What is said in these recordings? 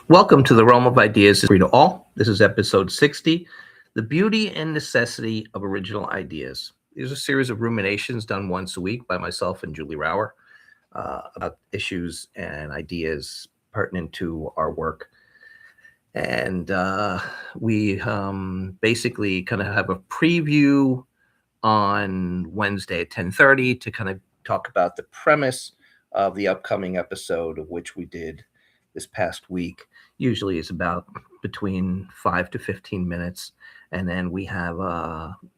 Welcome to the Realm of Ideas is Free to All. This is episode 60, The Beauty and Necessity of Original Ideas. These are a series of ruminations done once a week by myself and Julie Rauer about issues and ideas pertinent to our work. And we basically kind of have a preview on Wednesday at 10:30 to kind of talk about the premise of the upcoming episode, of which we did this past week. Usually it's about between 5 to 15 minutes. And then we have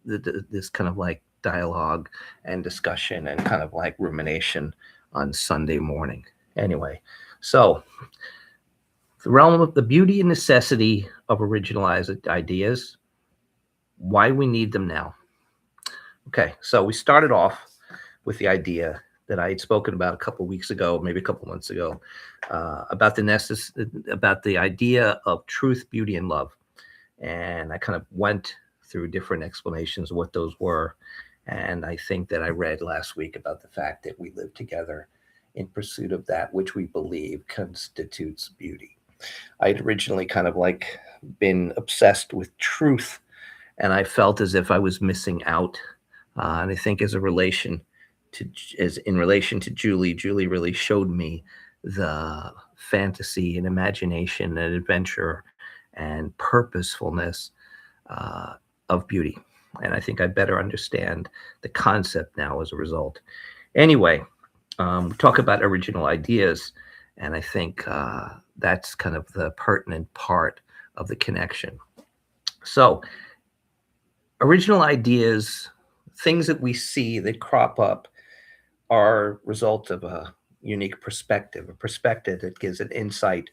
this kind of like dialogue and discussion and kind of like rumination on Sunday morning. Anyway, so the realm of the beauty and necessity of originalized ideas, why we need them now. Okay, so we started off with the idea that I had spoken about a couple of weeks ago, maybe a couple months ago, about the idea of truth, beauty, and love, and I kind of went through different explanations of what those were, and I think that I read last week about the fact that we live together in pursuit of that which we believe constitutes beauty. I'd originally kind of like been obsessed with truth, and I felt as if I was missing out. And I think as in relation to Julie, Julie really showed me the fantasy and imagination and adventure and purposefulness uh, of beauty. And I think I better understand the concept now as a result. Anyway, we talk about original ideas, and I think that's kind of the pertinent part of the connection. So, original ideas, things that we see that crop up, are result of a unique perspective, a perspective that gives an insight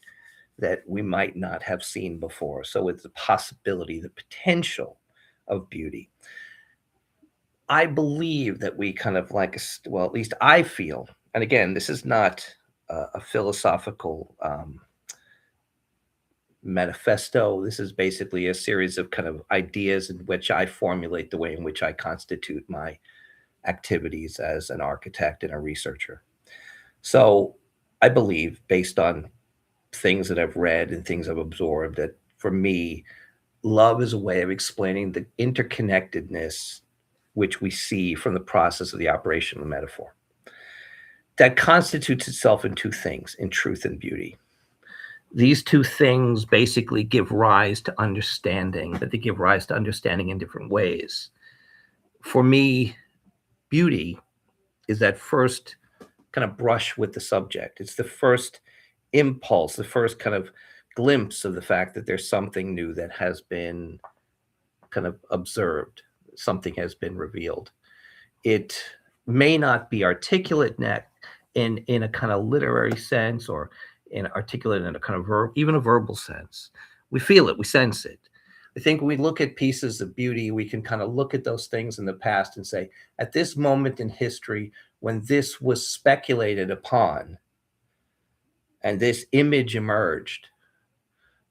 that we might not have seen before. So it's the possibility, the potential of beauty. I believe that we kind of like, well, at least I feel, and again, this is not a philosophical manifesto. This is basically a series of kind of ideas in which I formulate the way in which I constitute my activities as an architect and a researcher. So I believe, based on things that I've read and things I've absorbed, that for me, love is a way of explaining the interconnectedness which we see from the process of the operation of the metaphor. That constitutes itself in two things, in truth and beauty. These two things basically give rise to understanding, but they give rise to understanding in different ways. For me, beauty is that first kind of brush with the subject. It's the first impulse, the first kind of glimpse of the fact that there's something new that has been kind of observed, something has been revealed. It may not be articulate in a kind of literary sense, or in articulate in a kind of even a verbal sense. We feel it, we sense it. I think when we look at pieces of beauty, we can kind of look at those things in the past and say, at this moment in history, when this was speculated upon and this image emerged,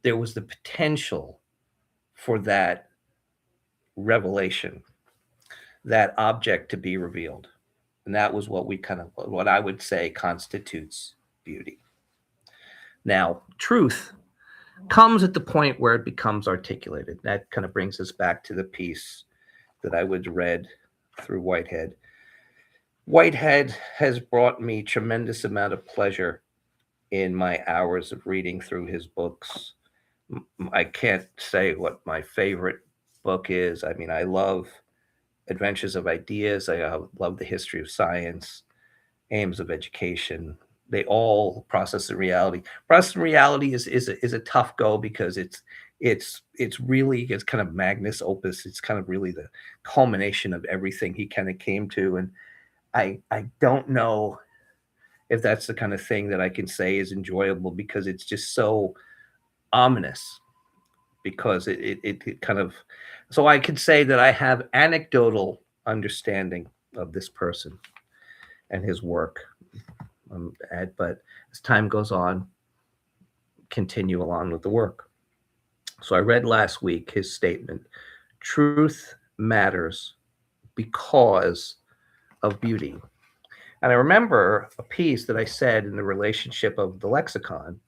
there was the potential for that revelation, that object to be revealed. And that was what I would say constitutes beauty. Now, truth comes at the point where it becomes articulated. That kind of brings us back to the piece that I would read through Whitehead. Whitehead has brought me tremendous amount of pleasure in my hours of reading through his books. I can't say what my favorite book is. I mean, I love Adventures of Ideas. I love The History of Science, Aims of Education. They all Process of Reality. Process of Reality is a tough go because it's kind of magnus opus. It's kind of really the culmination of everything he kind of came to, and I don't know if that's the kind of thing that I can say is enjoyable, because it's just so ominous, because it kind of, so I could say that I have anecdotal understanding of this person and his work, but as time goes on, continue along with the work. So I read last week his statement: truth matters because of beauty. And I remember a piece that I said in the relationship of the lexicon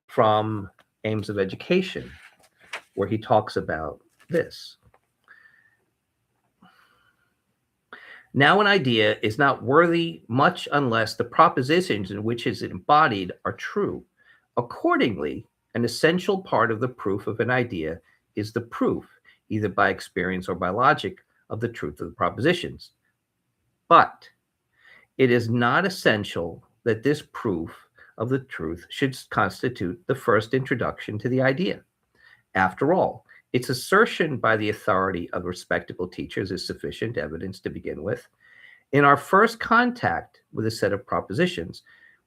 from Aims of Education, where he talks about this. Now, an idea is not worthy much unless the propositions in which it is embodied are true. Accordingly, an essential part of the proof of an idea is the proof, either by experience or by logic, of the truth of the propositions. But it is not essential that this proof of the truth should constitute the first introduction to the idea. After all, its assertion by the authority of respectable teachers is sufficient evidence to begin with. In our first contact with a set of propositions,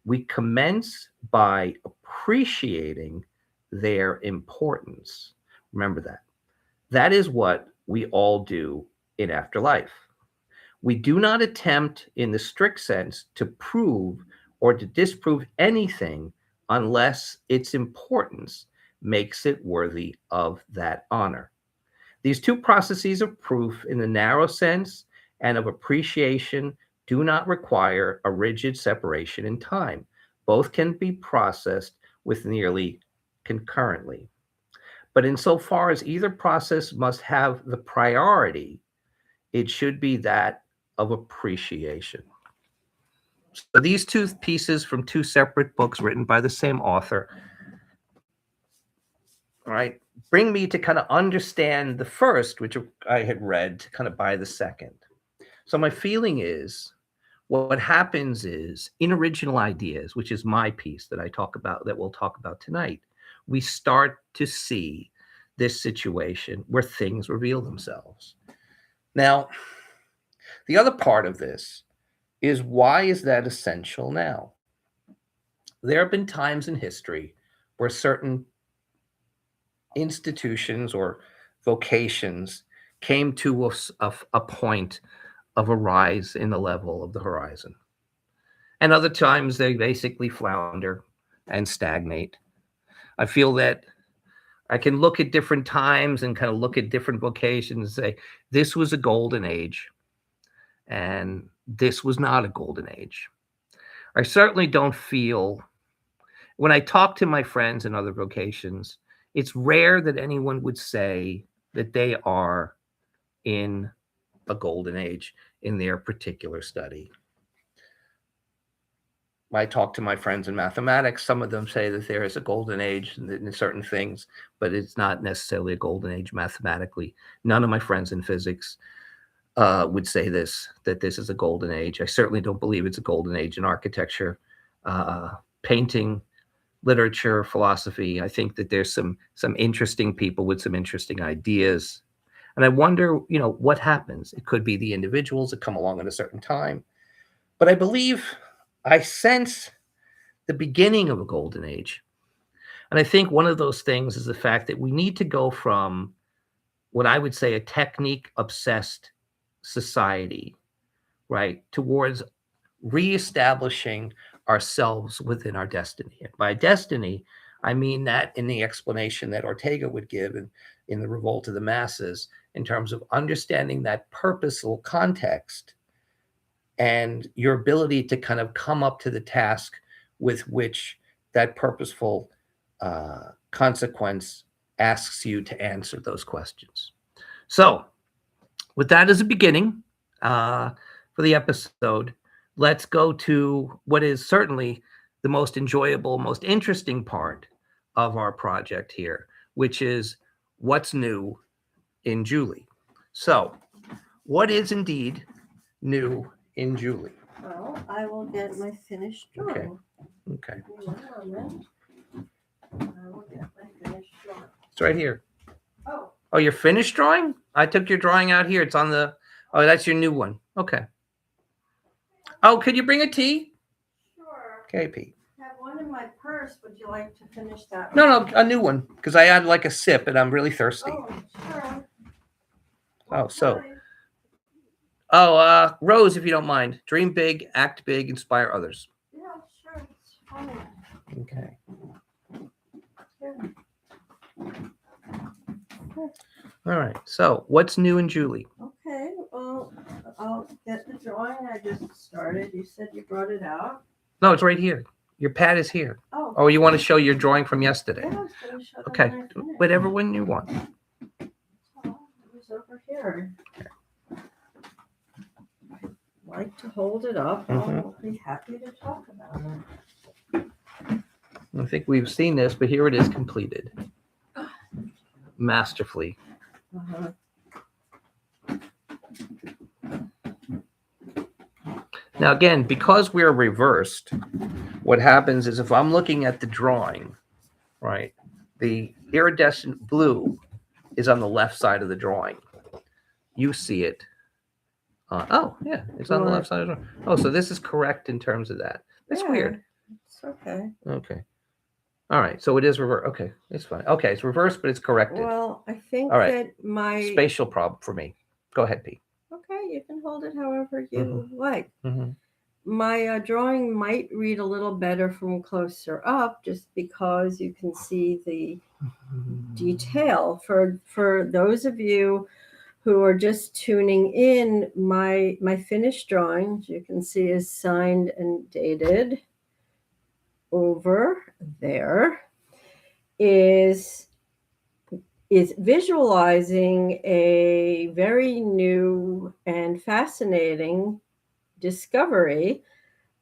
we commence by appreciating their importance. Remember that. That is what we all do in afterlife. We do not attempt, in the strict sense, to prove or to disprove anything unless its importance makes it worthy of that honor. These two processes of proof, in the narrow sense and of appreciation, do not require a rigid separation in time. Both can be processed with nearly concurrently. But insofar as either process must have the priority, it should be that of appreciation. So these two pieces from two separate books written by the same author, all right, bring me to kind of understand the first, which I had read, to kind of buy the second. So my feeling is what happens is in original ideas, which is my piece that I talk about, that we'll talk about tonight, we start to see this situation where things reveal themselves. Now, the other part of this is, why is that essential now? There have been times in history where certain institutions or vocations came to a point of a rise in the level of the horizon. And other times they basically flounder and stagnate. I feel that I can look at different times and kind of look at different vocations and say, this was a golden age, and this was not a golden age. I certainly don't feel, when I talk to my friends in other vocations, it's rare that anyone would say that they are in a golden age in their particular study. I talk to my friends in mathematics. Some of them say that there is a golden age in certain things, but it's not necessarily a golden age mathematically. None of my friends in physics would say that this is a golden age. I certainly don't believe it's a golden age in architecture, painting, literature, philosophy. I think that there's some interesting people with some interesting ideas. And I wonder, what happens? It could be the individuals that come along at a certain time. But I sense the beginning of a golden age. And I think one of those things is the fact that we need to go from what I would say a technique-obsessed society, right, towards reestablishing ourselves within our destiny. And by destiny, I mean that in the explanation that Ortega would give in The Revolt of the Masses, in terms of understanding that purposeful context and your ability to kind of come up to the task with which that purposeful consequence asks you to answer those questions. So with that as a beginning for the episode, let's go to what is certainly the most enjoyable, most interesting part of our project here, which is what's new in Julie. So what is indeed new in Julie? Well, I will get my finished drawing. Okay. I will get my finished drawing. It's right here. Oh. Oh, your finished drawing? I took your drawing out here. It's on the, oh, that's your new one. Okay. Oh, could you bring a tea? Sure. Okay, Pete. I have one in my purse. Would you like to finish that? No, a new one, because I had like a sip and I'm really thirsty. Oh, sure. Oh, so. Oh, Rose, if you don't mind. Dream big, act big, inspire others. Yeah, sure. It's fine. Okay. Yeah. All right. So what's new in Julie? Okay, well, I'll get the drawing I just started. You said you brought it out. No, it's right here. Your pad is here. Oh, Or you want to show your drawing from yesterday? Yeah, I was gonna show them Okay, when I finish. whatever one you want. Oh, it was over here. Like to hold it up. I'll be happy to talk about it. I think we've seen this, but here it is completed. Masterfully. Uh-huh. Now, again, because we're reversed, what happens is if I'm looking at the drawing, right, the iridescent blue is on the left side of the drawing. You see it. Oh, yeah, it's on the left side of the drawing. Oh, so this is correct in terms of that. That's Yeah, weird. It's okay. Okay. All right, so it is reversed. Okay, it's fine. Okay, it's reversed, but it's corrected. Well, I think All right. that my Spatial problem for me. Go ahead, Pete. okay, you can hold it however you like. Mhm. My drawing might read a little better from closer up, just because you can see the detail. For those of you who are just tuning in, my finished drawing, as you can see, is signed and dated. Over there is visualizing a very new and fascinating discovery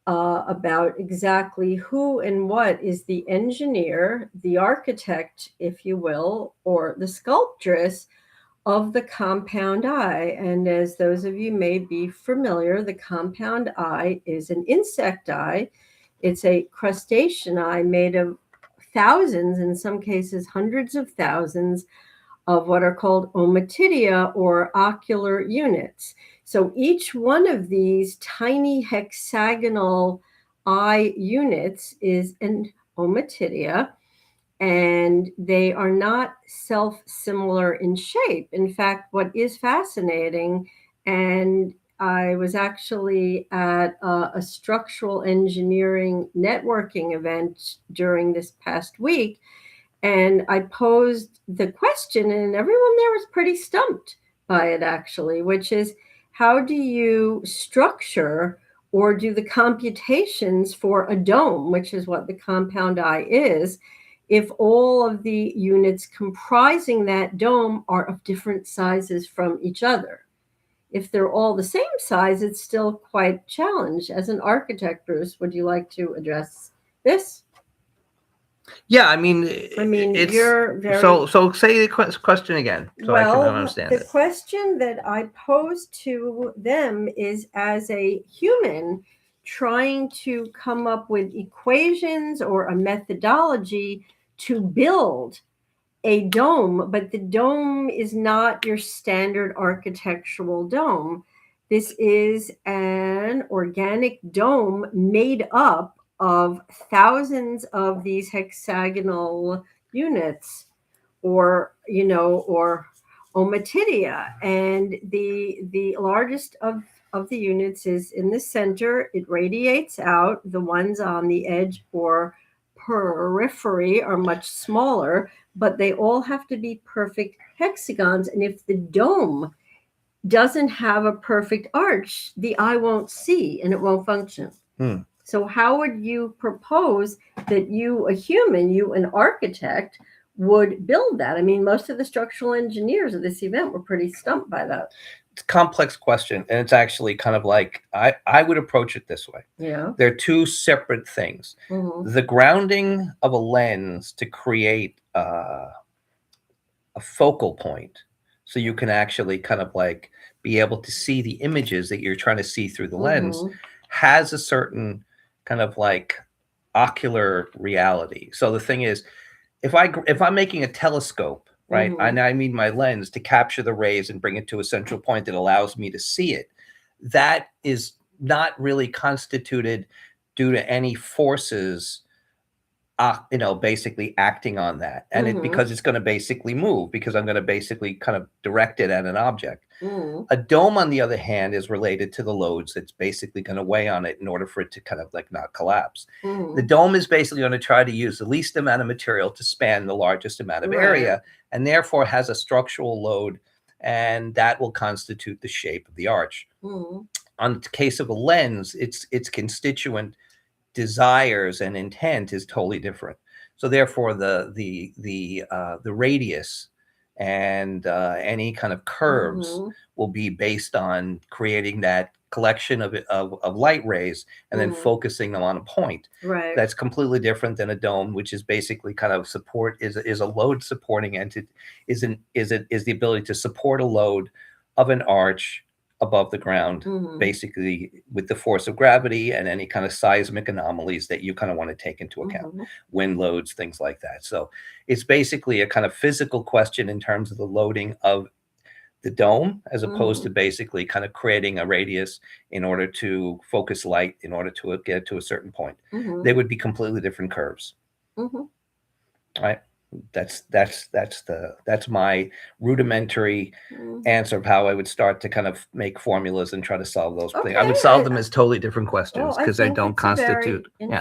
about exactly who and what is the engineer, the architect, if you will, or the sculptress of the compound eye. And as those of you may be familiar, the compound eye is an insect eye. It's a crustacean eye made of thousands, in some cases hundreds of thousands, of what are called ommatidia, or ocular units. So each one of these tiny hexagonal eye units is an ommatidia, and they are not self-similar in shape. In fact, what is fascinating, and I was actually at a structural engineering networking event during this past week, and I posed the question, and everyone there was pretty stumped by it, actually, which is, how do you structure or do the computations for a dome, which is what the compound eye is, if all of the units comprising that dome are of different sizes from each other? If they're all the same size, it's still quite challenged. As an architect, Bruce, would you like to address this? Yeah, I mean, it's you're very so. Say the question again, so I can understand the it. question that I pose to them is, as a human trying to come up with equations or a methodology to build a dome, but the dome is not your standard architectural dome. This is an organic dome made up of thousands of these hexagonal units, or ommatidia, and the largest of the units is in the center. It radiates out. The ones on the edge or periphery are much smaller, but they all have to be perfect hexagons. And if the dome doesn't have a perfect arch, the eye won't see and it won't function. So how would you propose that you, a human, you, an architect, would build that? I mean, most of the structural engineers of this event were pretty stumped by that. It's a complex question, and it's actually kind of like, I would approach it this way. Yeah. They're two separate things. The grounding of a lens to create a focal point, so you can actually kind of like be able to see the images that you're trying to see through the lens, has a certain kind of like ocular reality. So the thing is, if I'm making a telescope, right, and I need my lens to capture the rays and bring it to a central point that allows me to see it, that is not really constituted due to any forces basically acting on that. And because it's going to basically move, because I'm going to basically kind of direct it at an object. A dome, on the other hand, is related to the loads that's basically going to weigh on it in order for it to kind of like not collapse. The dome is basically going to try to use the least amount of material to span the largest amount of area, and therefore has a structural load, and that will constitute the shape of the arch. On the case of a lens, its constituent desires and intent is totally different. So therefore, the radius and any kind of curves Mhm. will be based on creating that collection of light rays and then Mhm. focusing them on a point. Right. That's completely different than a dome, which is basically kind of is a load supporting entity, is the ability to support a load of an arch above the ground, Mhm. basically with the force of gravity and any kind of seismic anomalies that you kind of want to take into account, Mhm. wind loads, things like that. So it's basically a kind of physical question in terms of the loading of the dome, as opposed to Mhm. basically kind of creating a radius in order to focus light in order to get to a certain point. Mhm. They would be completely different curves, Mhm. right? That's my rudimentary Mm. answer of how I would start to kind of make formulas and try to solve those things. I Okay. would solve them as totally different questions Well, I because they think don't it's a very constitute. Yeah. Yep.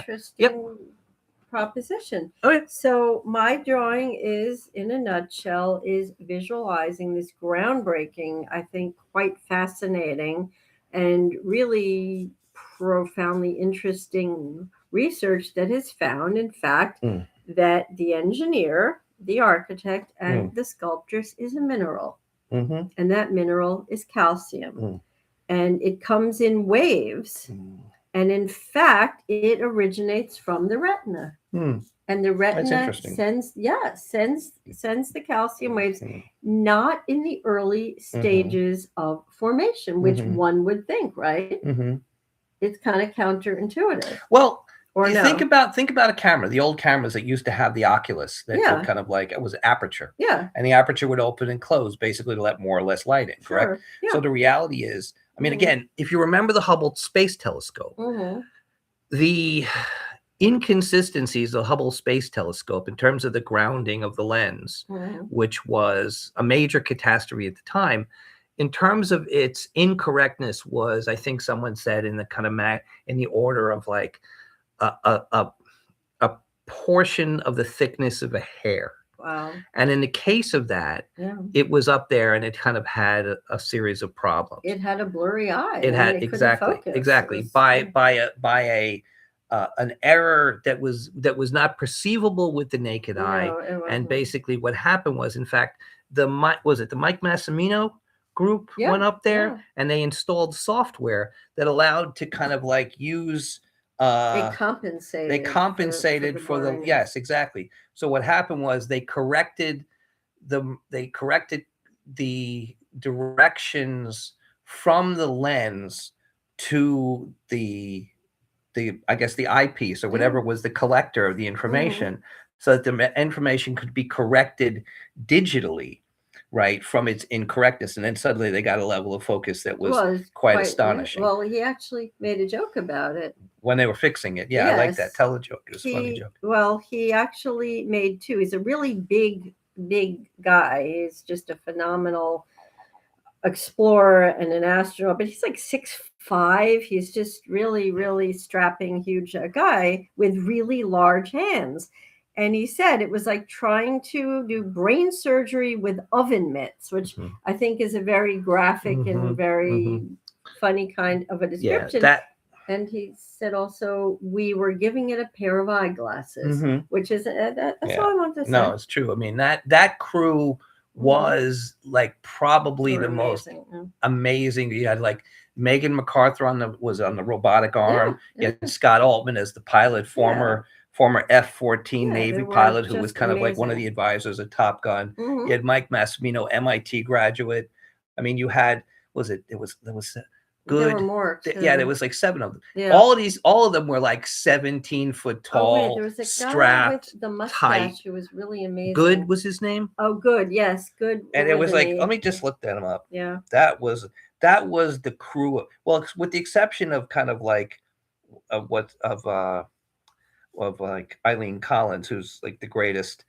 interesting proposition. Okay. So my drawing is, in a nutshell, is visualizing this groundbreaking, I think quite fascinating and really profoundly interesting research that has found, in fact, Mm, that the engineer, the architect, and mm, the sculptress is a mineral, mm-hmm, and that mineral is calcium. mm, And it comes in waves, mm, and in fact, it originates from the retina. mm. And the That's retina interesting. sends the calcium waves Mm, not in the early mm-hmm, stages of formation, which mm-hmm, one would think, right? mm-hmm. It's kind of counterintuitive, Well, or you no? think about a camera, the old cameras that used to have the oculus that could Yeah, kind of like it was aperture, yeah, and the aperture would open and close basically to let more or less light in, correct? sure, yeah. So the reality is, I mean, Mm-hmm. again, if you remember the Hubble Space Telescope, Mm-hmm. the inconsistencies of the Hubble Space Telescope in terms of the grounding of the lens, Mm-hmm. which was a major catastrophe at the time, in terms of its incorrectness, was, I think someone said, in the kind of in the order of like a portion of the thickness of a hair. Wow. And in the case of that, Yeah. it was up there and it kind of had a series of problems. It had a blurry eye. It I had mean, it couldn't focus. exactly It was, by an error that was not perceivable with the naked eye. no, it And wasn't. basically, what happened was, in fact, the Mike Massimino group Yeah, went up there yeah. and they installed software that allowed to kind of like use It they compensated compensated the for the blurriness. yes, exactly. So what happened was they corrected the directions from the lens to the I guess the eyepiece or Yeah. whatever was the collector of the Mhm. information, so that the information could be corrected digitally, right, from its incorrectness. And then suddenly they got a level of focus that was Well, it's quite yeah. astonishing Well, he actually made a joke about it. when they were fixing it. Yeah, I like that. Yes. Tell a joke. It was a funny joke. He actually made two. He's a really big guy. He's just a phenomenal explorer and an astronaut, but he's like 6'5". He's just really strapping, huge guy with really large hands. And he said it was like trying to do brain surgery with oven mitts, which Mhm. I think is a very graphic Mhm, and very mhm. funny kind of a Yeah, description. that. And he said also we were giving it a pair of eyeglasses, Mhm. which is that's Yeah. all I want to say. No, it's true. I mean, that crew was like probably They the were most amazing. amazing. You had like Megan MacArthur was on the robotic arm. Yeah, You had Scott Altman as the pilot, former F-14 yeah, they Navy were pilot, who was just kind of like one of the amazing. advisors at Top Gun. Mhm. You had Mike Massimino, MIT graduate. I mean, you had there was There were good. more Yeah, there too. was like 7 of them. Yeah. All of them were like 17-foot Oh wait, tall, there was a guy strapped, with the mustache tight. who was really amazing. Good was his name, Oh, Good. Yes, Good. and it with was an like, E. let me just look them up. Yeah. That was the crew. Well, with the exception of kind of like of what of like Eileen Collins, who's like the greatest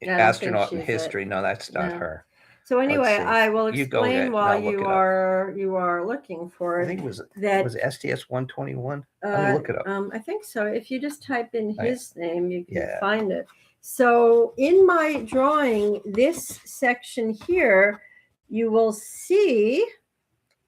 I don't think astronaut in she's it. history. No, that's not No. her. So Let's anyway, see. I will You go explain ahead, while and I'll look you it up. are looking for I it think it was that STS 121. Let me look it up. I think so. If you just type in Oh, yeah. his name, you can Yeah. find it. So in my drawing, this section here, you will see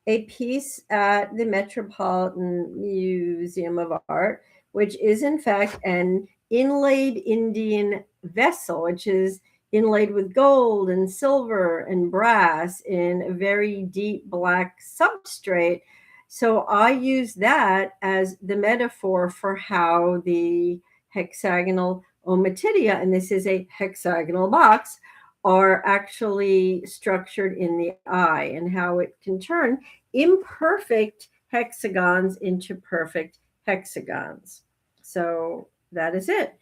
a piece at the Metropolitan Museum of Art, which is in fact an inlaid Indian vessel, which is inlaid with gold and silver and brass in a very deep black substrate. So I use that as the metaphor for how the hexagonal ommatidia, and this is a hexagonal box, are actually structured in the eye, and how it can turn imperfect hexagons into perfect hexagons. So that is it.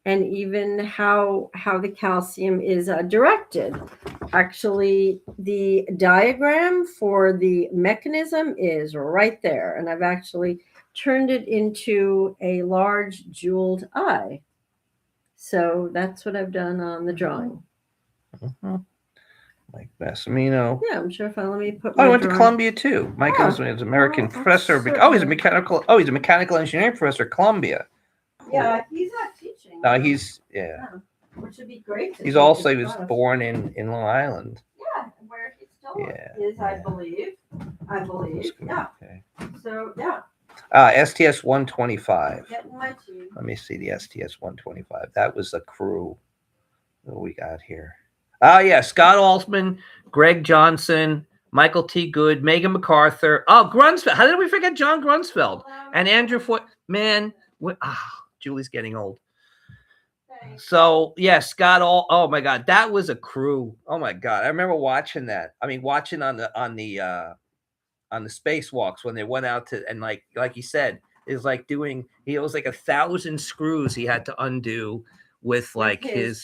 And even how the calcium is directed. Actually, the diagram for the mechanism is right there, and I've actually turned it into a large jeweled eye. So that's what I've done on the drawing. Mike Massimino. Yeah, I'm sure if I let me put. I went to Columbia too. Mike is an American professor. He's a mechanical engineering professor at Columbia. Cool. Yeah, he's not teaching. No, which would be great. He was born in Long Island. Yeah, where he still is, I believe. Yeah. Okay. So yeah. STS 125. Getting my tea. Let me see the STS 125. That was a crew that we got here. Scott Altman, Greg Johnson, Michael T. Good, Megan MacArthur. Oh, Grunsfeld. How did we forget John Grunsfeld? And Andrew Foy. Man, Julie's getting old. Thanks. So, Scott oh my God, that was a crew. Oh my God. I remember watching that. I mean, watching on the spacewalks when they went out to, and like he said, is like he was like 1,000 screws he had to undo with his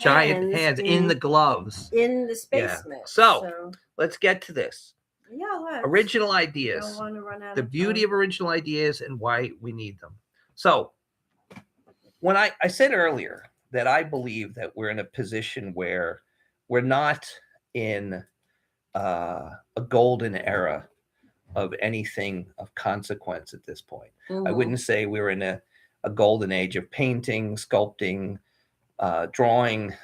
giant hands in the gloves in the space mix. So let's get to this. Original ideas. Don't want to run out the beauty of original ideas and why we need them. So when I said earlier that I believe that we're in a position where we're not in a golden era of anything of consequence at this point. Mm-hmm. I wouldn't say we're in a golden age of painting, sculpting, drawing,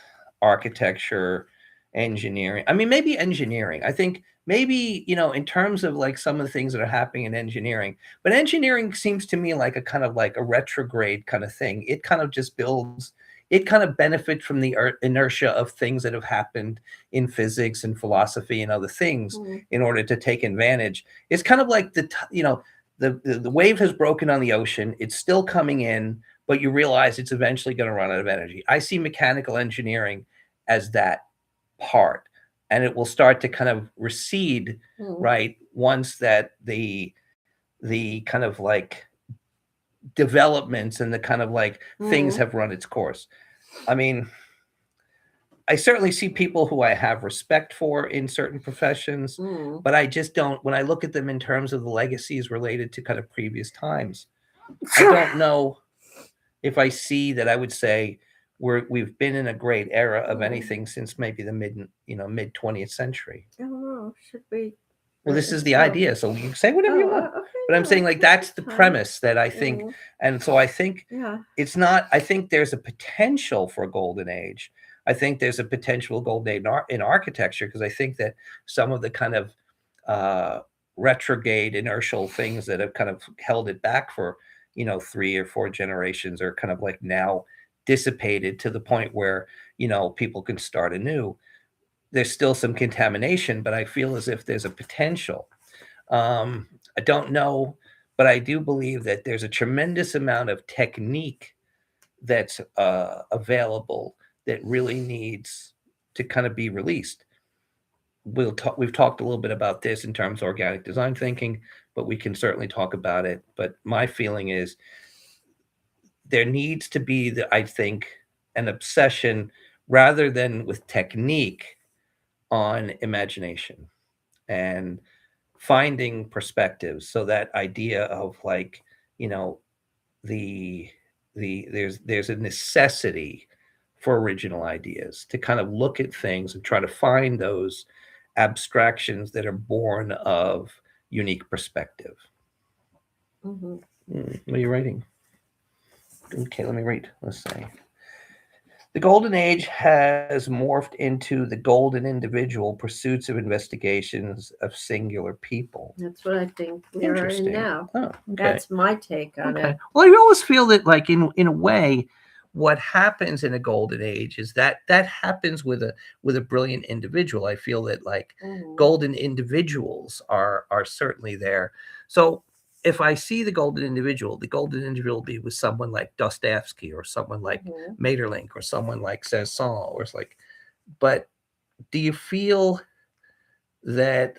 architecture, engineering. I mean, maybe engineering. I think maybe, in terms of like some of the things that are happening in engineering, but engineering seems to me like a kind of like a retrograde kind of thing. It kind of just builds, it kind of benefits from the inertia of things that have happened in physics and philosophy and other things in order to take advantage. It's kind of like the wave has broken on the ocean. It's still coming in, but you realize it's eventually going to run out of energy. I see mechanical engineering as that part, and it will start to kind of recede, right? Once that the kind of like developments and the kind of like things have run its course. I mean, I certainly see people who I have respect for in certain professions, but I just don't, when I look at them in terms of the legacies related to kind of previous times, I don't know if I see that I would say we've been in a great era of anything since maybe the mid 20th century. I don't know. Should we? Well, this is the idea, so you can say whatever you want. Okay, but I'm saying like that's the premise that I think, and so I think it's not. I think there's a potential for a golden age. I think there's a potential golden age in architecture because I think that some of the kind of retrograde inertial things that have kind of held it back for 3 or 4 generations are kind of like now dissipated to the point where people can start anew. There's still some contamination, but I feel as if there's a potential. I don't know, but I do believe that there's a tremendous amount of technique that's available that really needs to kind of be released. We've talked a little bit about this in terms of organic design thinking, but we can certainly talk about it. But my feeling is there needs to be, I think, an obsession rather than with technique on imagination and finding perspectives. So that idea of like, there's a necessity for original ideas to kind of look at things and try to find those abstractions that are born of unique perspective. What are you writing? Okay, let me read. Let's see. The golden age has morphed into the golden individual pursuits of investigations of singular people. That's what I think we are in Interesting. now. Oh, okay. That's my take on Okay. it. Well, I always feel that, like, in a way, what happens in a golden age is that happens with a brilliant individual. I feel that, like, Mhm. golden individuals are certainly there. So if I see the golden individual will be with someone like Dostoevsky or someone like Mhm. Maeterlinck or someone like Cezanne, or it's like, but do you feel that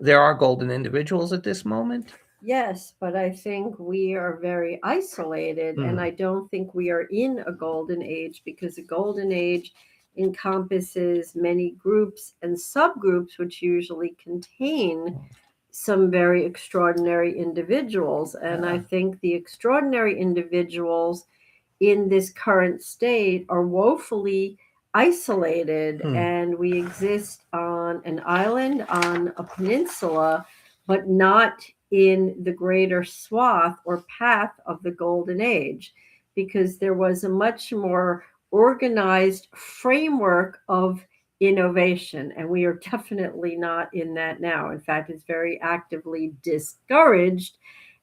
there are golden individuals at this moment? Yes, but I think we are very isolated, and I don't think we are in a golden age, because a golden age encompasses many groups and subgroups, which usually contain some very extraordinary individuals. And I Yeah. think the extraordinary individuals in this current state are woefully isolated, Hmm. and we exist on an island, on a peninsula, but not in the greater swath or path of the golden age, because there was a much more organized framework of innovation, and we are definitely not in that now. In fact, it's very actively discouraged,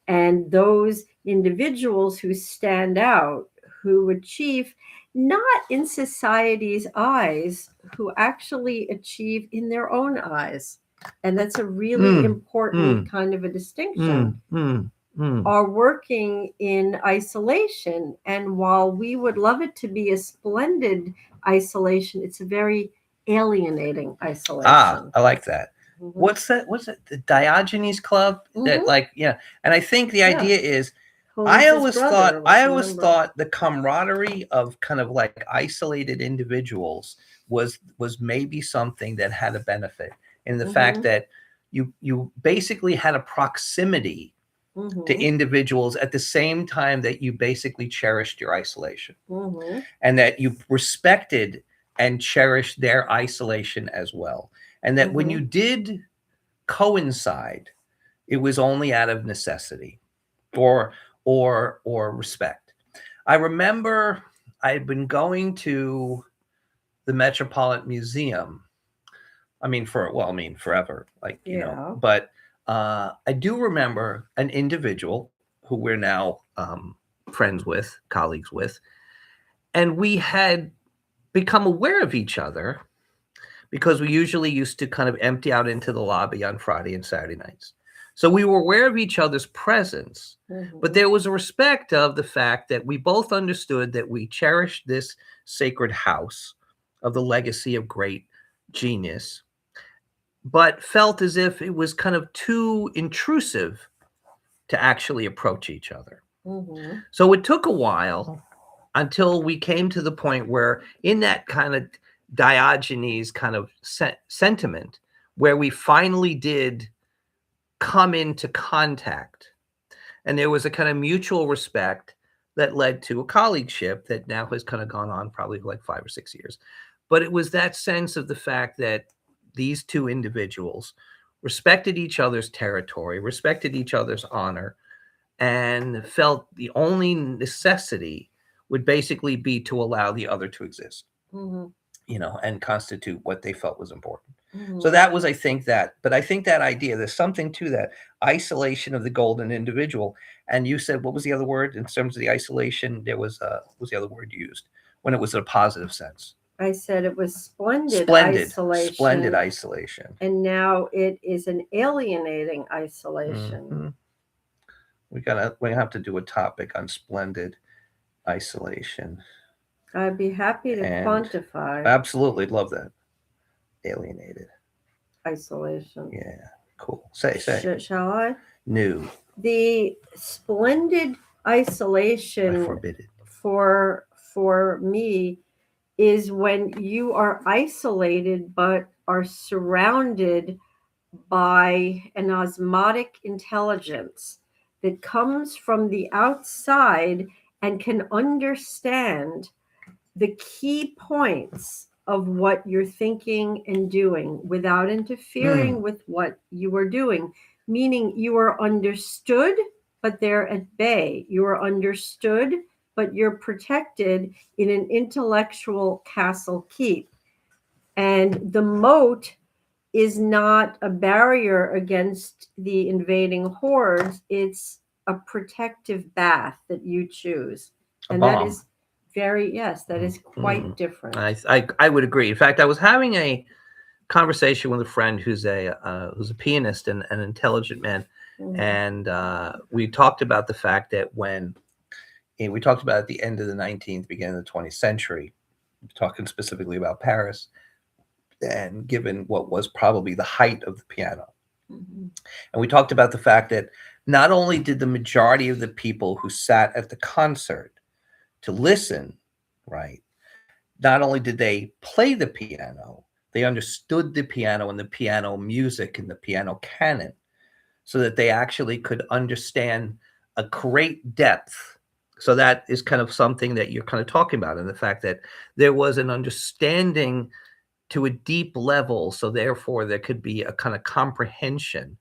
and those individuals who stand out, who achieve not in society's eyes, who actually achieve in their own eyes. And that's a really important kind of a distinction, are working in isolation. And while we would love it to be a splendid isolation, it's a very alienating isolation. I like that. Mhm. What's that? What's it? The Diogenes Club? That, Mhm. like, yeah. And I think the Yeah. idea is, Who I is his always brother? thought I Let's always remember. thought the camaraderie of kind of like isolated individuals was maybe something that had a benefit in the fact Mhm. that you basically had a proximity to Mhm. individuals at the same time that you basically cherished your isolation, Mhm. and that you respected and cherished their isolation as well. And that when you Mhm. did coincide, it was only out of necessity or respect. I remember I'd been going to the Metropolitan Museum. I mean, forever, like, Yeah. but I do remember an individual who we're now friends with, colleagues with, and we had become aware of each other because we usually used to kind of empty out into the lobby on Friday and Saturday nights. So we were aware of each other's presence, but Mhm. there was a respect of the fact that we both understood that we cherished this sacred house of the legacy of great genius, but felt as if it was kind of too intrusive to actually approach each other. Mhm. So it took a while until we came to the point where, in that kind of Diogenes kind of sentiment, where we finally did come into contact, and there was a kind of mutual respect that led to a colleagueship that now has kind of gone on probably like 5 or 6 years. But it was that sense of the fact that these two individuals respected each other's territory, respected each other's honor, and felt the only necessity would basically be to allow the other to exist, Mhm. and constitute what they felt was important. So Mhm. that was, I think, but I think that idea, there's something to that isolation of the golden individual. And you said, what was the other word in terms of the isolation? There was, what was the other word used when it was in a positive sense? I said it was splendid Splendid isolation, isolation. and now it is an alienating isolation. Mhm. We have to do a topic on splendid isolation. I'd be happy to And quantify absolutely love that. Alienated. isolation. Yeah. Cool. Say. Shall I? New. The splendid I isolation forbid it. for me is when you are isolated but are surrounded by an osmotic intelligence that comes from the outside and can understand the key points of what you're thinking and doing without interfering with what you are doing. Meaning you are understood, but they're at bay. You are understood, but you're protected in an intellectual castle keep. And the moat is not a barrier against the invading hordes. It's a protective bath that you choose. A And that bomb. is that is quite different. I would agree. In fact, I was having a conversation with a friend who's a pianist and an intelligent man, and we talked about the fact that we talked about at the end of the 19th, beginning of the 20th century, talking specifically about Paris, and given what was probably the height of the piano. And we talked about the fact that not only did the majority of the people who sat at the concert to listen, right, not only did they play the piano, they understood the piano and the piano music and the piano canon, so that they actually could understand a great depth. So that is kind of something that you're kind of talking about, and the fact that there was an understanding to a deep level, so therefore there could be a kind of comprehension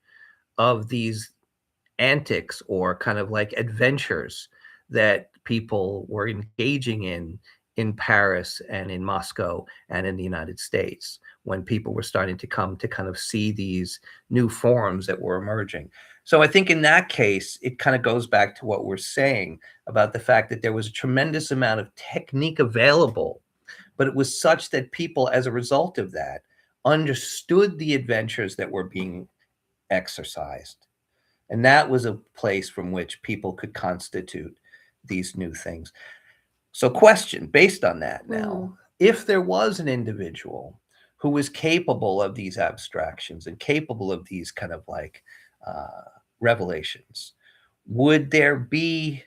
of these antics or kind of like adventures that people were engaging in Paris and in Moscow and in the United States, when people were starting to come to kind of see these new forms that were emerging. So I think in that case, it kind of goes back to what we're saying about the fact that there was a tremendous amount of technique available, but it was such that people, as a result of that, understood the adventures that were being exercised. And that was a place from which people could constitute these new things. So question, based on that now, if there was an individual who was capable of these abstractions and capable of these kind of like revelations, would there be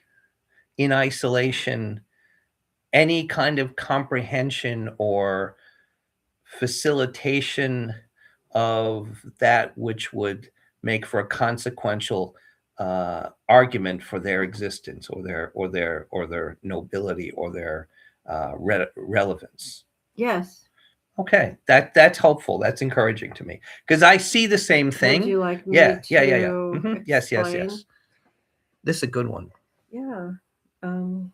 in isolation any kind of comprehension or facilitation of that which would make for a consequential argument for their existence or their nobility or their relevance? Yes. Okay, that's hopeful. That's encouraging to me, because I see the same thing. Would you like me Yeah. to Yes. explain? This is a good one. Yeah. I'm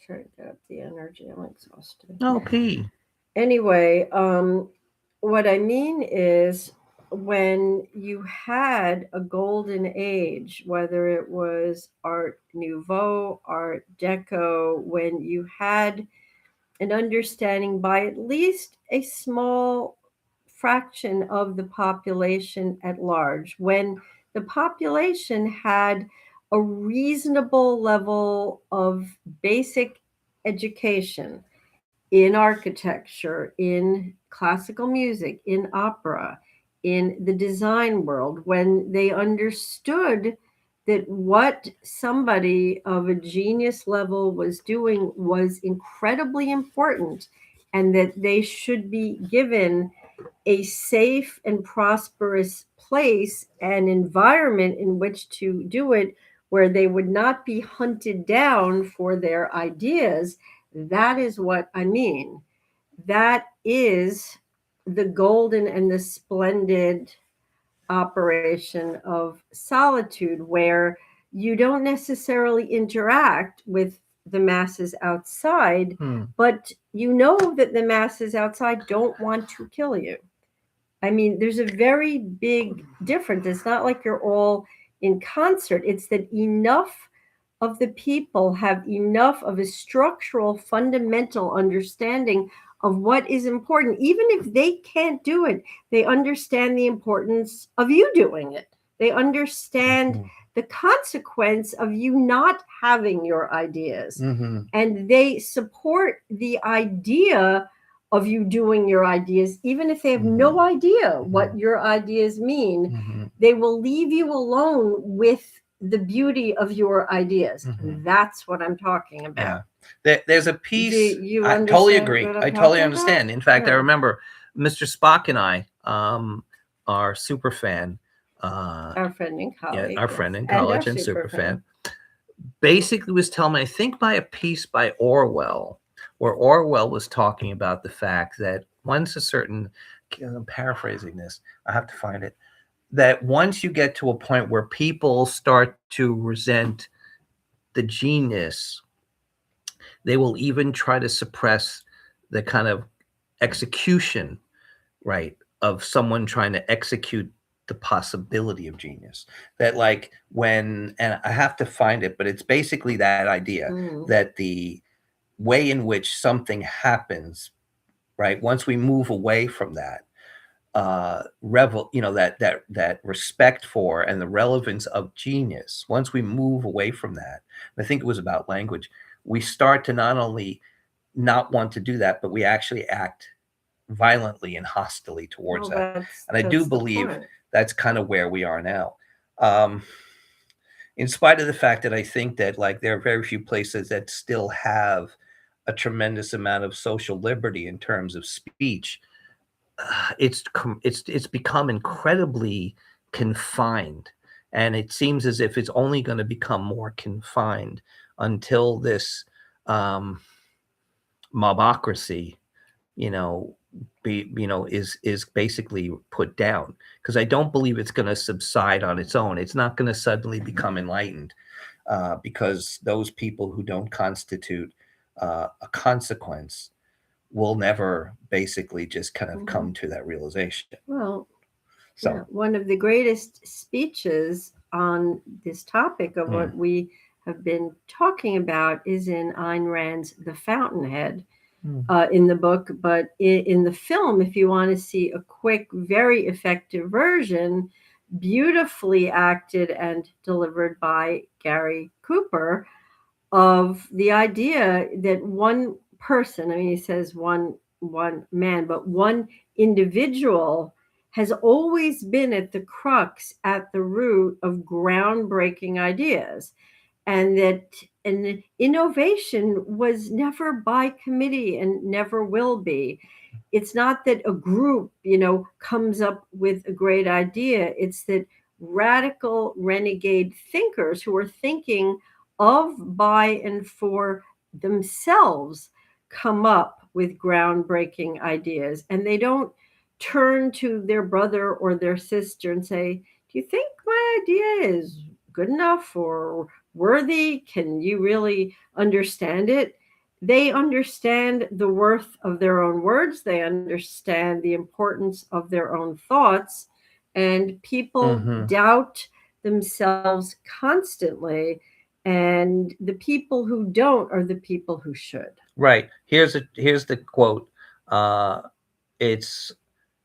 trying to get up the energy. I'm exhausted. Okay. Anyway, what I mean is, when you had a golden age, whether it was Art Nouveau, Art Deco, when you had an understanding by at least a small fraction of the population at large, when the population had a reasonable level of basic education in architecture, in classical music, in opera, in the design world, when they understood that what somebody of a genius level was doing was incredibly important, and that they should be given a safe and prosperous place and environment in which to do it, where they would not be hunted down for their ideas. That is what I mean. That is the golden and the splendid operation of solitude, where you don't necessarily interact with the masses outside, but you know that the masses outside don't want to kill you. I mean, there's a very big difference. It's not like you're all in concert. It's that enough of the people have enough of a structural, fundamental understanding of what is important. Even if they can't do it, they understand the importance of you doing it. They understand the consequence of you not having your ideas. And they support the idea of you doing your ideas, even if they have no idea what your ideas mean. They will leave you alone with the beauty of your ideas. That's what I'm talking about. Yeah. There's a piece. Do you I totally understand agree. what I'm I totally talking understand. about? In fact, I Yeah. remember Mr. Spock and I are super fan. Our friend in college. Our friend in And our college and super super fan. Basically was telling me, I think by a piece by Orwell, where Orwell was talking about the fact that once a certain, I'm paraphrasing this, I have to find it, that once you get to a point where people start to resent the genius They will even try to suppress the kind of execution, right, of someone trying to execute the possibility of genius. That, like, when, and I have to find it, but it's basically that idea Mm. that the way in which something happens, right, once we move away from that, that respect for and the relevance of genius, once we move away from that, and I think it was about language, we start to not only not want to do that, but we actually act violently and hostilely towards Well, that. And I do that's the believe point. that's kind of where we are now. Um, in spite of the fact that I think that, like, there are very few places that still have a tremendous amount of social liberty in terms of speech, it's become incredibly confined, and it seems as if it's only going to become more confined until this um, mobocracy, you know, is basically put down. Because I don't believe it's going to subside on its own. It's not going to suddenly become enlightened, because those people who don't constitute a consequence will never basically just kind of Mhm. come to that realization. Well, yeah, So, one of the greatest speeches on this topic of mm, what we have been talking about is in Ayn Rand's The Fountainhead, mm, in the book. But in the film, if you want to see a quick, very effective version, beautifully acted and delivered by Gary Cooper, of the idea that one person, I mean, he says one man, but one individual has always been at the crux, at the root of groundbreaking ideas, and that an innovation was never by committee and never will be. It's not that a group, comes up with a great idea. It's that radical renegade thinkers who are thinking of, by, and for themselves come up with groundbreaking ideas. And they don't turn to their brother or their sister and say, "Do you think my idea is good enough or worthy? Can you really understand it?" They understand the worth of their own words, they understand the importance of their own thoughts, and people mhm. doubt themselves constantly. And the people who don't are the people who should. Right. Here's the quote. Uh, it's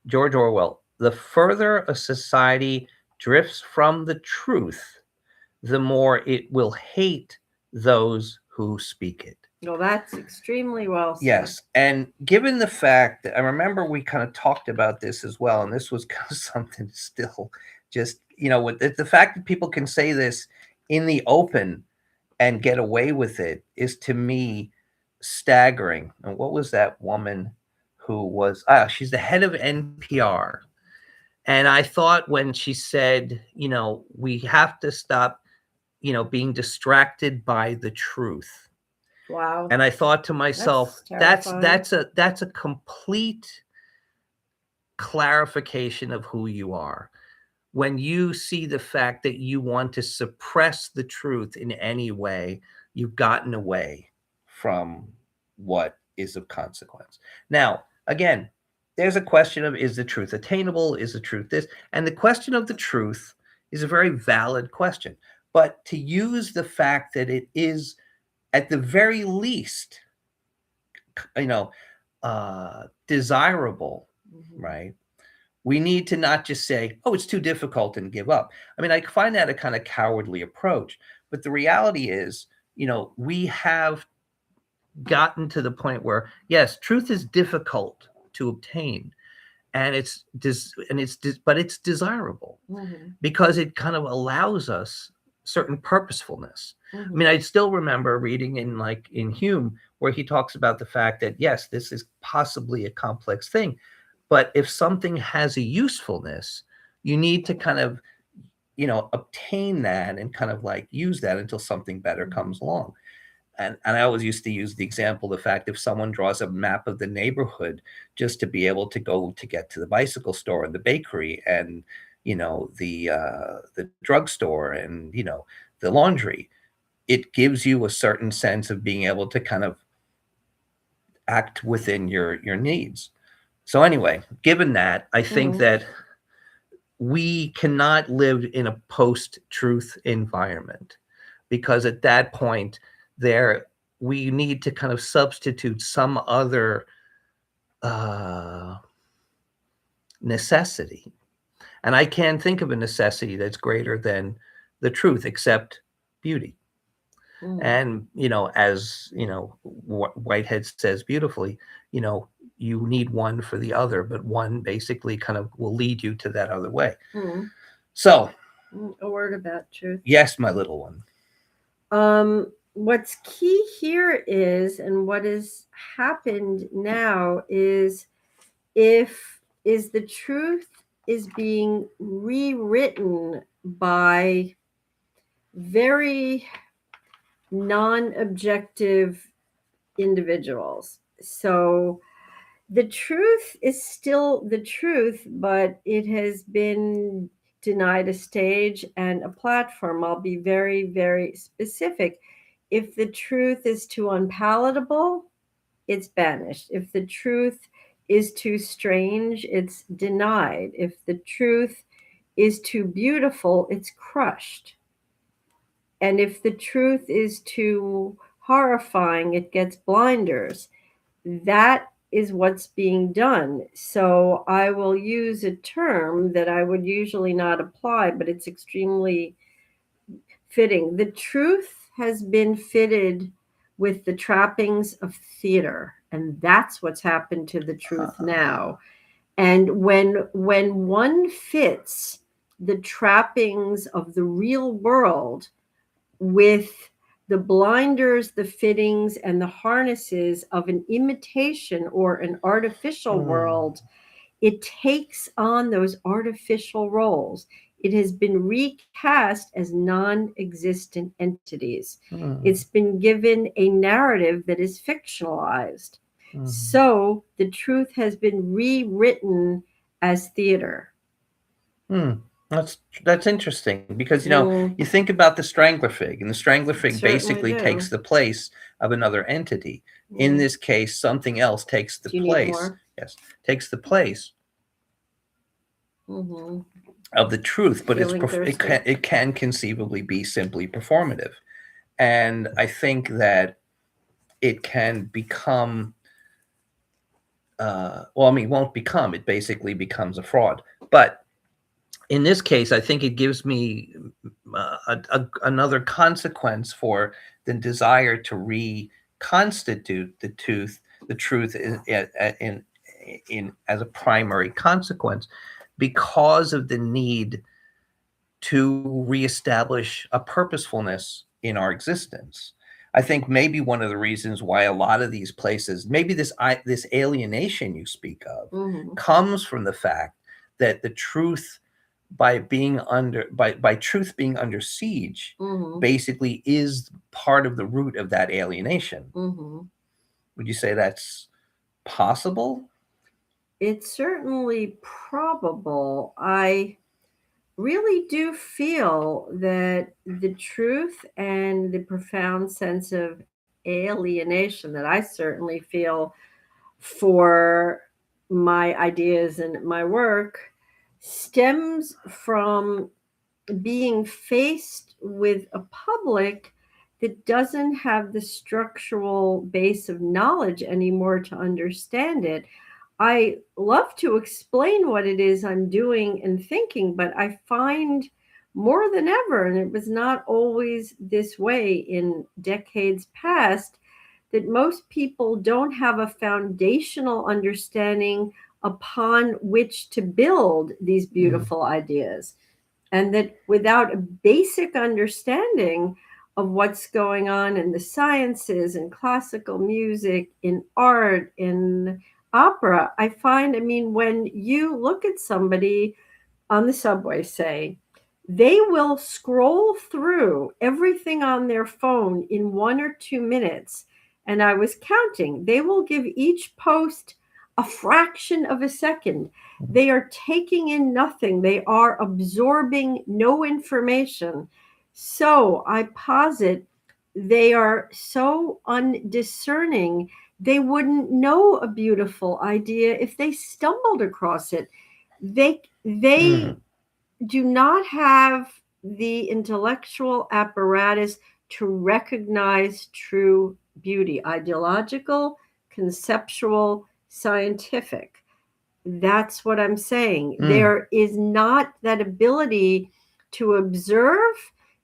George Orwell. The further a society drifts from the truth, the more it will hate those who speak it. Well, that's extremely well said. Yes, and given the fact that I remember we kind of talked about this as well, and this was kind of something still just, with the fact that people can say this in the open and get away with it is, to me, staggering. And what was that woman who was, she's the head of NPR. And I thought when she said, we have to stop, being distracted by the truth. Wow, And I thought to myself, that's terrifying. that's a complete clarification of who you are. When you see the fact that you want to suppress the truth in any way, you've gotten away from what is of consequence. Now, again, there's a question of, is the truth attainable? Is the truth this? And the question of the truth is a very valid question. But to use the fact that it is, at the very least, you know, desirable, Mhm. right? We need to not just say, oh, it's too difficult and give up. I mean, I find that a kind of cowardly approach. But the reality is, we have gotten to the point where, yes, truth is difficult to obtain, and but it's desirable Mhm. because it kind of allows us certain purposefulness. I mean, Mhm. I still remember reading in Hume where he talks about the fact that, yes, this is possibly a complex thing, but if something has a usefulness, you need to kind of, obtain that and kind of like use that until something better Mhm. comes along. And I always used to use the example, the fact if someone draws a map of the neighborhood just to be able to go to get to the bicycle store and the bakery and, the drugstore and, the laundry, it gives you a certain sense of being able to kind of act within your needs. So anyway, given that, I think Mm, that we cannot live in a post-truth environment, because at that point there we need to kind of substitute some other uh, necessity. And I can't think of a necessity that's greater than the truth, except beauty. mm, And, as, Whitehead says beautifully, you know, you need one for the other, but one basically kind of will lead you to that other way. mm, So, a word about truth. yes, my little one. What's key here is, and what has happened now is, is the truth is being rewritten by very non-objective individuals. So the truth is still the truth, but it has been denied a stage and a platform. I'll be very, very specific. If the truth is too unpalatable, it's banished. If the truth is too strange, it's denied. If the truth is too beautiful, it's crushed. And if the truth is too horrifying, it gets blinders. That is what's being done. So I will use a term that I would usually not apply, but it's extremely fitting. The truth has been fitted with the trappings of theater, and that's what's happened to the truth now. And when one fits the trappings of the real world with the blinders, the fittings, and the harnesses of an imitation or an artificial world, it takes on those artificial roles. It has been recast as non existent entities. It's been given a narrative that is fictionalized. So the truth has been rewritten as theater. Hmm. That's interesting, because Mm, you think about the strangler fig, and the strangler fig certainly basically takes do. the place of another entity. In Mm. this case, something else takes the Do you need place. more? Yes, takes the place Hmm. of the truth, but Feeling thirsty? it can conceivably be simply performative. And I think that it can become, well, I mean, won't become, it basically becomes a fraud. But in this case, I think it gives me another consequence for the desire to reconstitute the truth in as a primary consequence, because of the need to reestablish a purposefulness in our existence. I think maybe one of the reasons why a lot of these places, maybe this alienation you speak of, Hmm. comes from the fact that the truth, by truth being under siege, Hmm. basically is part of the root of that alienation. Hmm. Would you say that's possible? It's certainly probable. I really do feel that the truth and the profound sense of alienation that I certainly feel for my ideas and my work stems from being faced with a public that doesn't have the structural base of knowledge anymore to understand it. I love to explain what it is I'm doing and thinking, but I find more than ever, and it was not always this way in decades past, that most people don't have a foundational understanding upon which to build these Mm, beautiful ideas. And that without a basic understanding of what's going on in the sciences, in classical music, in art, in opera, I find, I mean, when you look at somebody on the subway, say, they will scroll through everything on their phone in 1 or 2 minutes. And I was counting, they will give each post a fraction of a second. They are taking in nothing, they are absorbing no information. So I posit they are so undiscerning they wouldn't know a beautiful idea if they stumbled across it. They do not have the intellectual apparatus to recognize true beauty, ideological, conceptual, scientific. That's what I'm saying. There is not that ability to observe,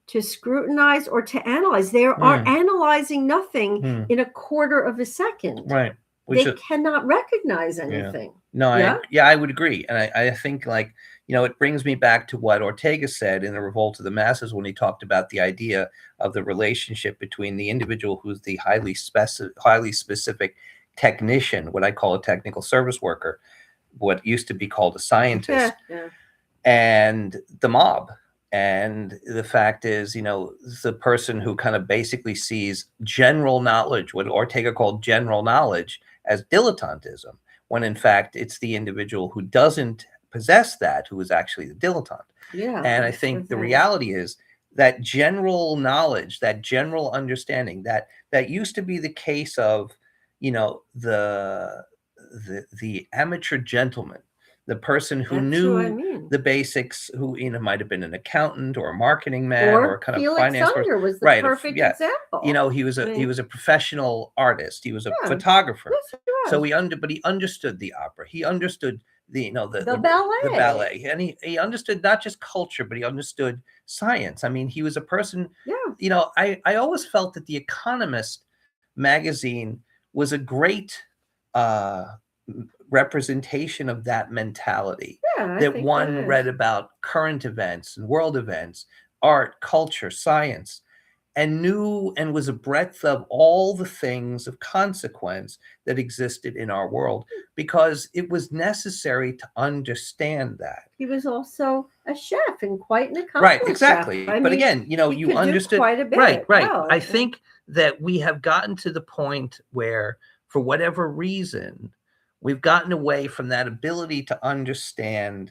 to scrutinize, or to analyze. They are analyzing nothing in a quarter of a second. Right. They cannot recognize anything. No, Yeah? I would agree. And I think, like, it brings me back to what Ortega said in The Revolt of the Masses when he talked about the idea of the relationship between the individual who's the highly specific technician, what I call a technical service worker, what used to be called a scientist, and the mob. And the fact is, the person who kind of basically sees general knowledge, what Ortega called general knowledge, as dilettantism, when in fact it's the individual who doesn't possess that who is actually the dilettante. Yeah. And I think the reality is that general knowledge, that general understanding, that used to be the case of, the amateur gentleman, the person who knew the basics, who might have been an accountant or a marketing man or kind of Felix finance person. Unger was the perfect example. He was a professional artist. He was a photographer. Yes, he was. So but he understood the opera. He understood the ballet. The ballet, and he understood not just culture, but he understood science. I mean, he was a person. Yeah. I always felt that The Economist magazine was a great representation of that mentality, that one read about current events and world events, art, culture, science, and knew and was a breadth of all the things of consequence that existed in our world, because it was necessary to understand that. He was also a chef, and quite an accomplished right, exactly. chef. But again, you understood quite a bit. Right. Well, I think that we have gotten to the point where, for whatever reason, we've gotten away from that ability to understand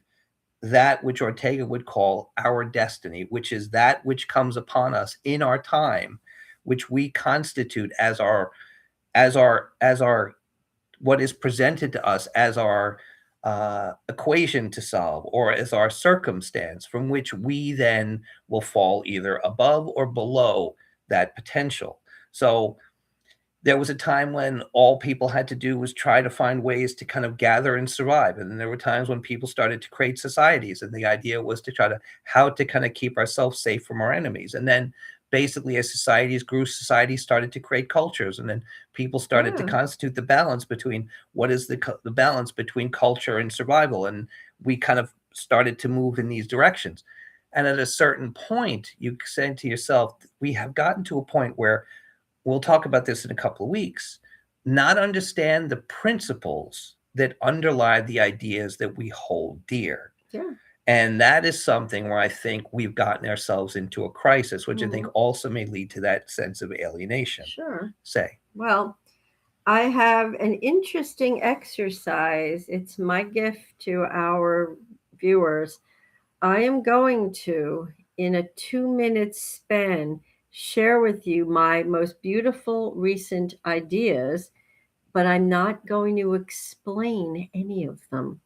that which Ortega would call our destiny, which is that which comes upon us in our time, which we constitute as our what is presented to us as our equation to solve, or as our circumstance from which we then will fall either above or below that potential. So there was a time when all people had to do was try to find ways to kind of gather and survive. And then there were times when people started to create societies, and the idea was to try to how to kind of keep ourselves safe from our enemies. And then basically, as societies grew, societies started to create cultures, and then people started to constitute the balance between what is the balance between culture and survival. And we kind of started to move in these directions. And at a certain point, you say to yourself, we have gotten to a point where, we'll talk about this in a couple of weeks, not understand the principles that underlie the ideas that we hold dear. Yeah. And that is something where I think we've gotten ourselves into a crisis, which I think also may lead to that sense of alienation. Sure. Say. Well, I have an interesting exercise. It's my gift to our viewers. I am going to, in a 2-minute span, share with you my most beautiful recent ideas, but I'm not going to explain any of them.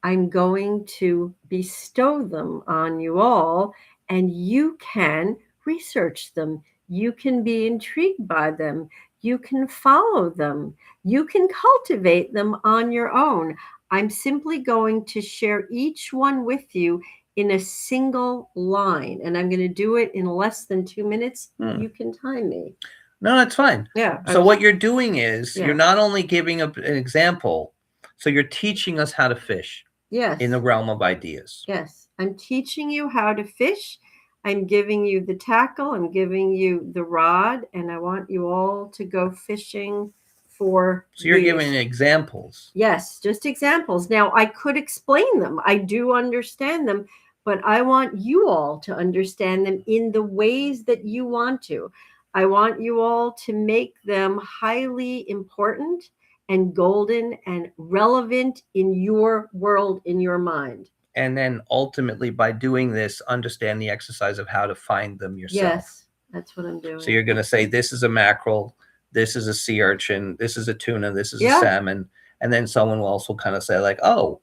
I'm going to bestow them on you all, and you can research them. You can be intrigued by them. You can follow them. You can cultivate them on your own. I'm simply going to share each one with you in a single line, and I'm going to do it in less than 2 minutes. You can time me. No, that's fine. Yeah. So what you're doing is you're not only giving an example, so you're teaching us how to fish. Yes. In the realm of ideas. Yes. I'm teaching you how to fish. I'm giving you the tackle. I'm giving you the rod, and I want you all to go fishing for. So you're giving examples. Yes, just examples. Now, I could explain them. I do understand them, but I want you all to understand them in the ways that you want to. I want you all to make them highly important and golden and relevant in your world, in your mind. And then ultimately, by doing this, understand the exercise of how to find them yourself. Yes, that's what I'm doing. So you're going to say, this is a mackerel, this is a sea urchin, this is a tuna, this is a Yeah. salmon. And then someone will also kind of say like, oh,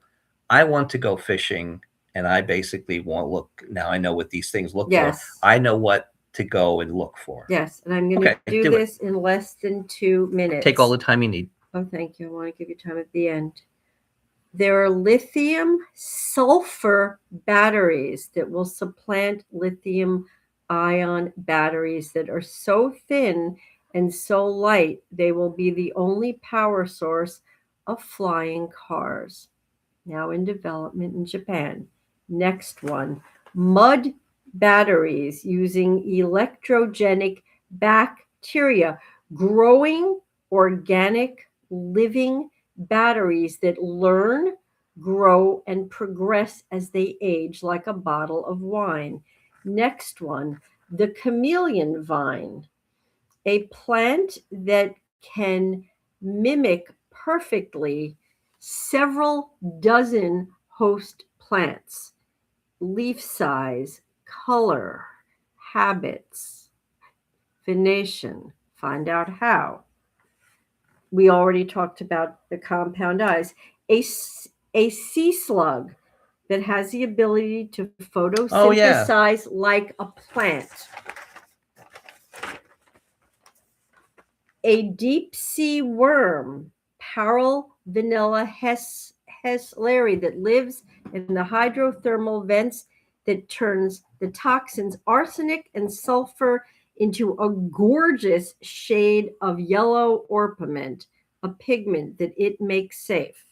I want to go fishing and I basically want to look, now I know what these things look for. Yes. I know what to go and look for. Yes. And I'm going to Okay, do do it. this in less than 2 minutes. Take all the time you need. Oh, thank you. I want to give you time at the end. There are lithium sulfur batteries that will supplant lithium ion batteries that are so thin and so light, they will be the only power source of flying cars. Now in development in Japan. Next one, mud batteries using electrogenic bacteria, growing organic living batteries that learn, grow, and progress as they age, like a bottle of wine. Next one, the chameleon vine, a plant that can mimic perfectly several dozen host plants, leaf size, color, habits, venation. Find out how. We already talked about the compound eyes. A sea slug that has the ability to photosynthesize like a plant. A deep sea worm, Parel vanilla hesleri, that lives in the hydrothermal vents that turns the toxins arsenic and sulfur into a gorgeous shade of yellow orpiment, a pigment that it makes safe.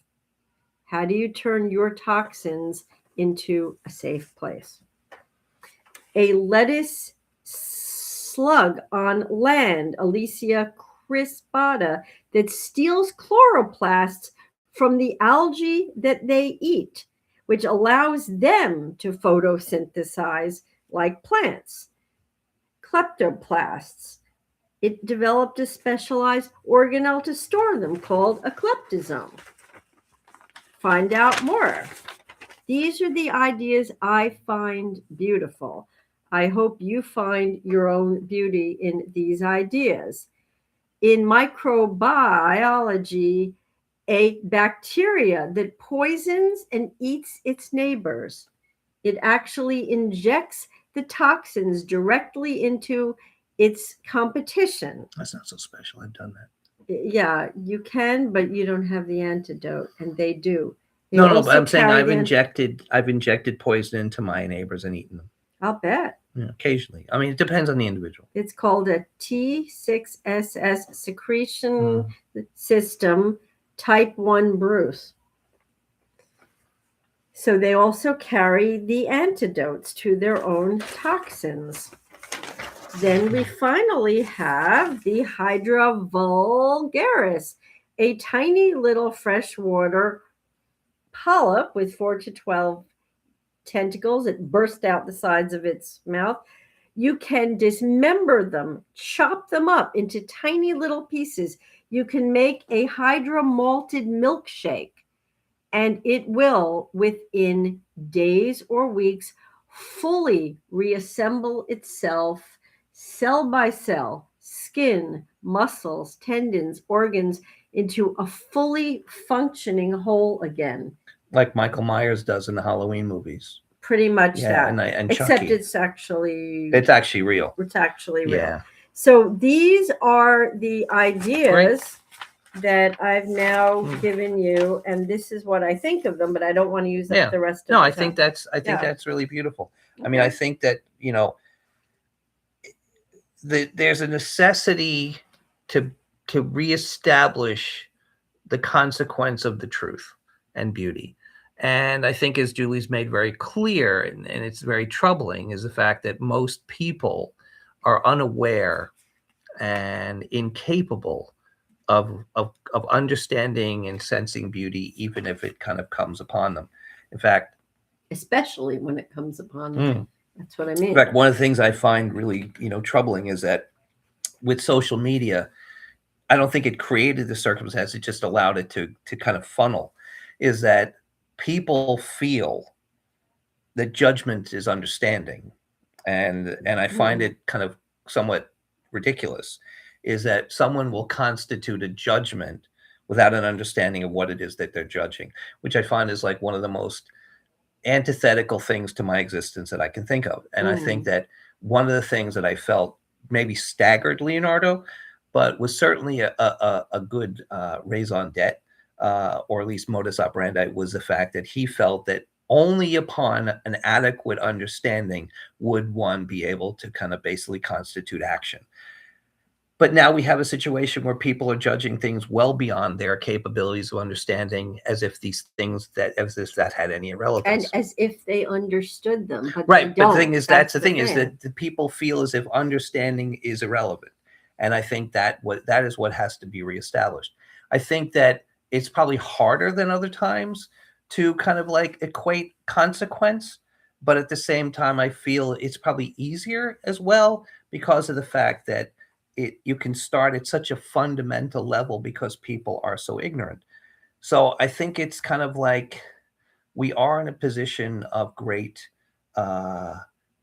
How do you turn your toxins into a safe place? A lettuce slug on land, Alesia crispata, that steals chloroplasts from the algae that they eat, which allows them to photosynthesize like plants. Kleptoplasts. It developed a specialized organelle to store them called a kleptosome. Find out more. These are the ideas I find beautiful. I hope you find your own beauty in these ideas. In microbiology, a bacteria that poisons and eats its neighbors. It actually injects the toxins directly into its competition. That's not so special. I've done that. Yeah, you can, but you don't have the antidote, and they do. They No, also but I'm saying carry I've the injected poison into my neighbors and eaten them. I'll bet. Yeah, occasionally. I mean, it depends on the individual. It's called a T6SS secretion system type 1 Bruce. So they also carry the antidotes to their own toxins. Then we finally have the Hydra vulgaris, a tiny little freshwater polyp with 4 to 12 tentacles that burst out the sides of its mouth. You can dismember them, chop them up into tiny little pieces. You can make a Hydra malted milkshake, and it will, within days or weeks, fully reassemble itself, cell by cell, skin, muscles, tendons, organs, into a fully functioning whole again. Like Michael Myers does in the Halloween movies. Pretty much Yeah, that. and Except Chucky. it's actually real. It's actually real. Yeah. So these are the ideas that I've now given you, and this is what I think of them, but I don't want to use up the rest of No, the I time. think that's really beautiful. Okay. I mean, I think that, there's a necessity to reestablish the consequence of the truth and beauty. And I think, as Julie's made very clear, and it's very troubling, is the fact that most people are unaware and incapable of understanding and sensing beauty, even if it kind of comes upon them. In fact, especially when it comes upon them. That's what I mean. In fact, one of the things I find really, troubling is that with social media, I don't think it created the circumstance, it just allowed it to kind of funnel, is that people feel that judgment is understanding. And I find it kind of somewhat ridiculous. is that someone will constitute a judgment without an understanding of what it is that they're judging, which I find is like one of the most antithetical things to my existence that I can think of. And I think that one of the things that I felt maybe staggered Leonardo, but was certainly a good raison d'etre, or at least modus operandi, was the fact that he felt that only upon an adequate understanding would one be able to kind of basically constitute action. But now we have a situation where people are judging things well beyond their capabilities of understanding, as if that had any And relevance. as if they understood them, but Right. they But don't. the thing is, that's the the thing is that the people feel as if understanding is irrelevant. And I think that is what has to be reestablished. I think that it's probably harder than other times to kind of like equate consequence, but at the same time, I feel it's probably easier as well because of the fact that you can start at such a fundamental level because people are so ignorant. So I think it's kind of like we are in a position of great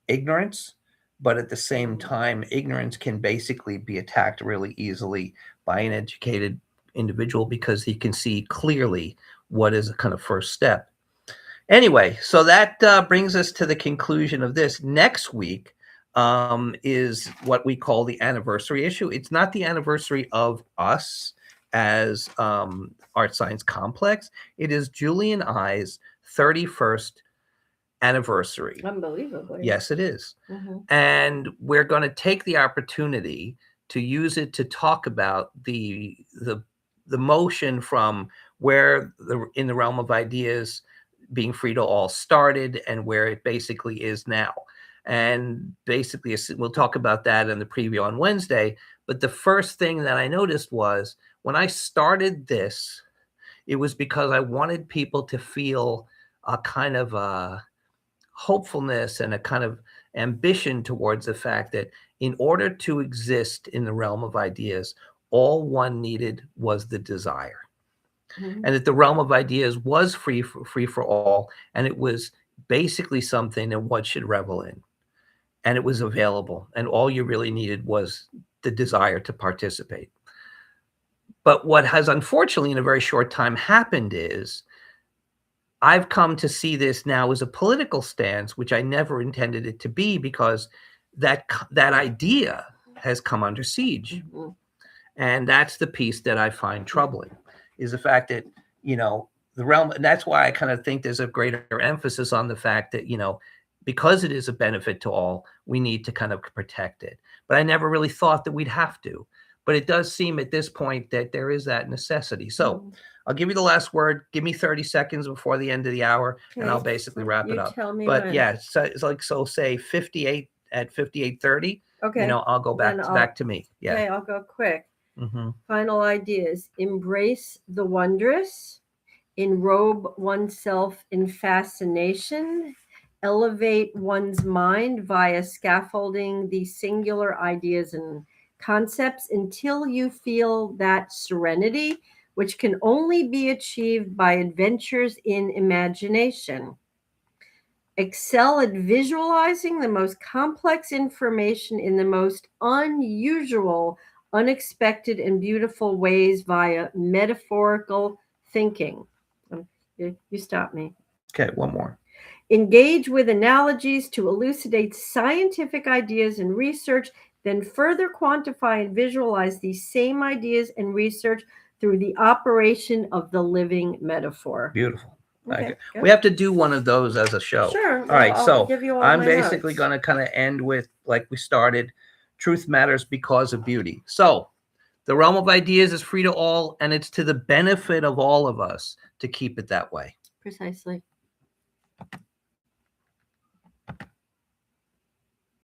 ignorance, but at the same time, ignorance can basically be attacked really easily by an educated individual because he can see clearly what is a kind of first step. Anyway, so that brings us to the conclusion of this. Next week is what we call the anniversary issue. It's not the anniversary of us as Art Science Complex. It is Julie and I's 31st anniversary. Unbelievably. Yes, it is. And we're going to take the opportunity to use it to talk about the motion from where in the realm of ideas being free to all started and where it basically is now. And basically, we'll talk about that in the preview on Wednesday. But the first thing that I noticed was when I started this, it was because I wanted people to feel a kind of a hopefulness and a kind of ambition towards the fact that in order to exist in the realm of ideas, all one needed was the desire. And that the realm of ideas was free for all, and it was basically something that one should revel in. And it was available, and all you really needed was the desire to participate. But what has unfortunately in a very short time happened is I've come to see this now as a political stance, which I never intended it to be, because that idea has come under siege. And that's the piece that I find troubling, is the fact that, the realm, and that's why I kind of think there's a greater emphasis on the fact that, because it is a benefit to all, we need to kind of protect it. But I never really thought that we'd have to. But it does seem at this point that there is that necessity. So I'll give you the last word. Give me 30 seconds before the end of the hour, and I'll basically wrap it up. Tell me but when. Yeah, so it's like, so say 58 at 58:30. Okay. I'll go back to me. Yeah. Okay, I'll go quick. Final ideas: embrace the wondrous, enrobe oneself in fascination, elevate one's mind via scaffolding the singular ideas and concepts until you feel that serenity, which can only be achieved by adventures in imagination. Excel at visualizing the most complex information in the most unusual, unexpected, and beautiful ways via metaphorical thinking. You stop me. Okay, one more. Engage with analogies to elucidate scientific ideas and research, then further quantify and visualize these same ideas and research through the operation of the living metaphor. Beautiful. Okay, we have to do one of those as a show. Sure. All right. I'll give you all I'm my basically notes. going to kind of end with, like we started, truth matters because of beauty. So the realm of ideas is free to all, and it's to the benefit of all of us to keep it that way. Precisely.